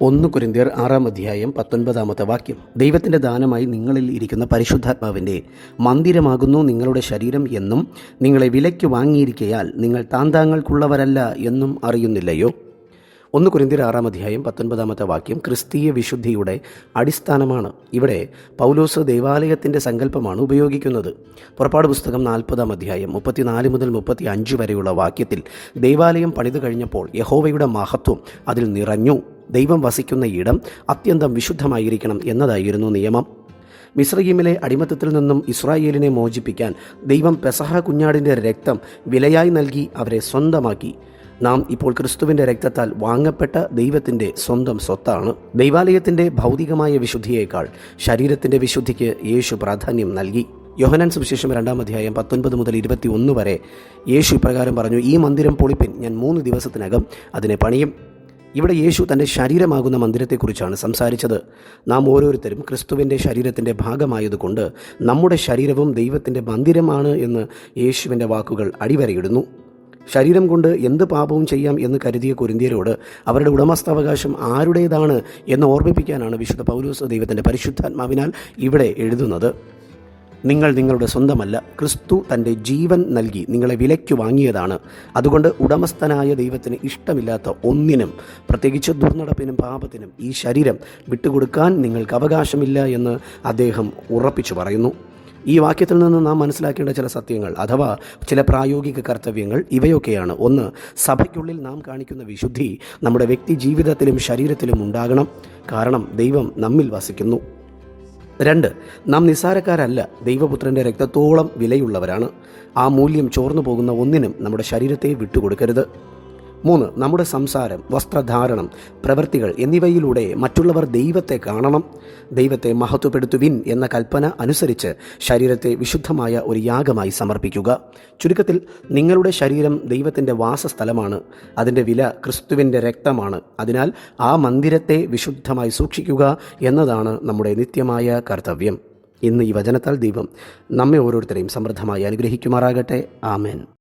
കൊരിന്ത്യർ 6:19 ദൈവത്തിൻ്റെ ദാനമായി നിങ്ങളിൽ ഇരിക്കുന്ന പരിശുദ്ധാത്മാവിൻ്റെ മന്ദിരമാകുന്നു നിങ്ങളുടെ ശരീരം എന്നും നിങ്ങളെ വിലയ്ക്ക് വാങ്ങിയിരിക്കയാൽ നിങ്ങൾ താന്താങ്ങൾക്കുള്ളവരല്ല എന്നും അറിയുന്നില്ലയോ. കൊരിന്ത്യർ 6:19 ക്രിസ്തീയ വിശുദ്ധിയുടെ അടിസ്ഥാനമാണ്. ഇവിടെ പൗലോസ് ദേവാലയത്തിൻ്റെ സങ്കല്പമാണ് ഉപയോഗിക്കുന്നത്. പുറപ്പാട് പുസ്തകം 40 മുതൽ 35 വരെയുള്ള വാക്യത്തിൽ ദേവാലയം പണിതു കഴിഞ്ഞപ്പോൾ യഹോവയുടെ മഹത്വം അതിൽ നിറഞ്ഞു. ദൈവം വസിക്കുന്ന ഇടം അത്യന്തം വിശുദ്ധമായിരിക്കണം എന്നതായിരുന്നു നിയമം. മിസ്രയീമിലെ അടിമത്തത്തിൽ നിന്നും ഇസ്രായേലിനെ മോചിപ്പിക്കാൻ ദൈവം പെസഹ കുഞ്ഞാടിൻ്റെ രക്തം വിലയായി നൽകി അവരെ സ്വന്തമാക്കി. നാം ഇപ്പോൾ ക്രിസ്തുവിൻ്റെ രക്തത്താൽ വാങ്ങപ്പെട്ട ദൈവത്തിൻ്റെ സ്വന്തം സ്വത്താണ്. ദൈവാലയത്തിൻ്റെ ഭൗതികമായ വിശുദ്ധിയേക്കാൾ ശരീരത്തിൻ്റെ വിശുദ്ധിക്ക് യേശു പ്രാധാന്യം നൽകി. യോഹന്നാൻ സുവിശേഷം 2:19 മുതൽ 21 വരെ യേശു ഇപ്രകാരം പറഞ്ഞു: ഈ മന്ദിരം പൊളിപ്പിൻ, ഞാൻ 3 ദിവസത്തിനകം അതിനെ പണിയും. ഇവിടെ യേശു തൻ്റെ ശരീരമാകുന്ന മന്ദിരത്തെക്കുറിച്ചാണ് സംസാരിച്ചത്. നാം ഓരോരുത്തരും ക്രിസ്തുവിൻ്റെ ശരീരത്തിൻ്റെ ഭാഗമായതുകൊണ്ട് നമ്മുടെ ശരീരവും ദൈവത്തിൻ്റെ മന്ദിരമാണ് എന്ന് യേശുവിൻ്റെ വാക്കുകൾ അടിവരയിടുന്നു. ശരീരം കൊണ്ട് എന്ത് പാപവും ചെയ്യാം എന്ന് കരുതിയ കൊരിന്ത്യരോട് അവരുടെ ഉടമസ്ഥാവകാശം ആരുടേതാണ് എന്ന് ഓർമ്മിപ്പിക്കാനാണ് വിശുദ്ധ പൗലോസ് ദൈവത്തിൻ്റെ പരിശുദ്ധാത്മാവിനാൽ ഇവിടെ എഴുതുന്നത്. നിങ്ങൾ നിങ്ങളുടെ സ്വന്തമല്ല, ക്രിസ്തു തൻ്റെ ജീവൻ നൽകി നിങ്ങളെ വിലയ്ക്ക് വാങ്ങിയതാണ്. അതുകൊണ്ട് ഉടമസ്ഥനായ ദൈവത്തിന് ഇഷ്ടമില്ലാത്ത ഒന്നിനും, പ്രത്യേകിച്ച് ദുർനടപ്പിനും പാപത്തിനും ഈ ശരീരം വിട്ടുകൊടുക്കാൻ നിങ്ങൾക്ക് അവകാശമില്ല എന്ന് അദ്ദേഹം ഉറപ്പിച്ചു പറയുന്നു. ഈ വാക്യത്തിൽ നിന്ന് നാം മനസ്സിലാക്കേണ്ട ചില സത്യങ്ങൾ അഥവാ ചില പ്രായോഗിക കർത്തവ്യങ്ങൾ ഇവയൊക്കെയാണ്. 1. സഭയ്ക്കുള്ളിൽ നാം കാണിക്കുന്ന വിശുദ്ധി നമ്മുടെ വ്യക്തി ജീവിതത്തിലും ശരീരത്തിലും ഉണ്ടാകണം. കാരണം ദൈവം നമ്മിൽ വസിക്കുന്നു. 2. നാം നിസ്സാരക്കാരല്ല, ദൈവപുത്രൻ്റെ രക്തത്തോളം വിലയുള്ളവരാണ്. ആ മൂല്യം ചോർന്നു പോകുന്ന ഒന്നിനും നമ്മുടെ ശരീരത്തെ വിട്ടുകൊടുക്കരുത്. 3. നമ്മുടെ സംസാരം, വസ്ത്രധാരണം, പ്രവൃത്തികൾ എന്നിവയിലൂടെ മറ്റുള്ളവർ ദൈവത്തെ കാണണം. ദൈവത്തെ മഹത്വപ്പെടുത്തുവിൻ എന്ന കൽപ്പന അനുസരിച്ച് ശരീരത്തെ വിശുദ്ധമായ ഒരു യാഗമായി സമർപ്പിക്കുക. ചുരുക്കത്തിൽ, നിങ്ങളുടെ ശരീരം ദൈവത്തിൻ്റെ വാസസ്ഥലമാണ്. അതിൻ്റെ വില ക്രിസ്തുവിൻ്റെ രക്തമാണ്. അതിനാൽ ആ മന്ദിരത്തെ വിശുദ്ധമായി സൂക്ഷിക്കുക എന്നതാണ് നമ്മുടെ നിത്യമായ കർത്തവ്യം. ഇന്ന് ഈ വചനത്താൽ ദൈവം നമ്മെ ഓരോരുത്തരെയും സമൃദ്ധമായി അനുഗ്രഹിക്കുമാറാകട്ടെ. ആമേൻ.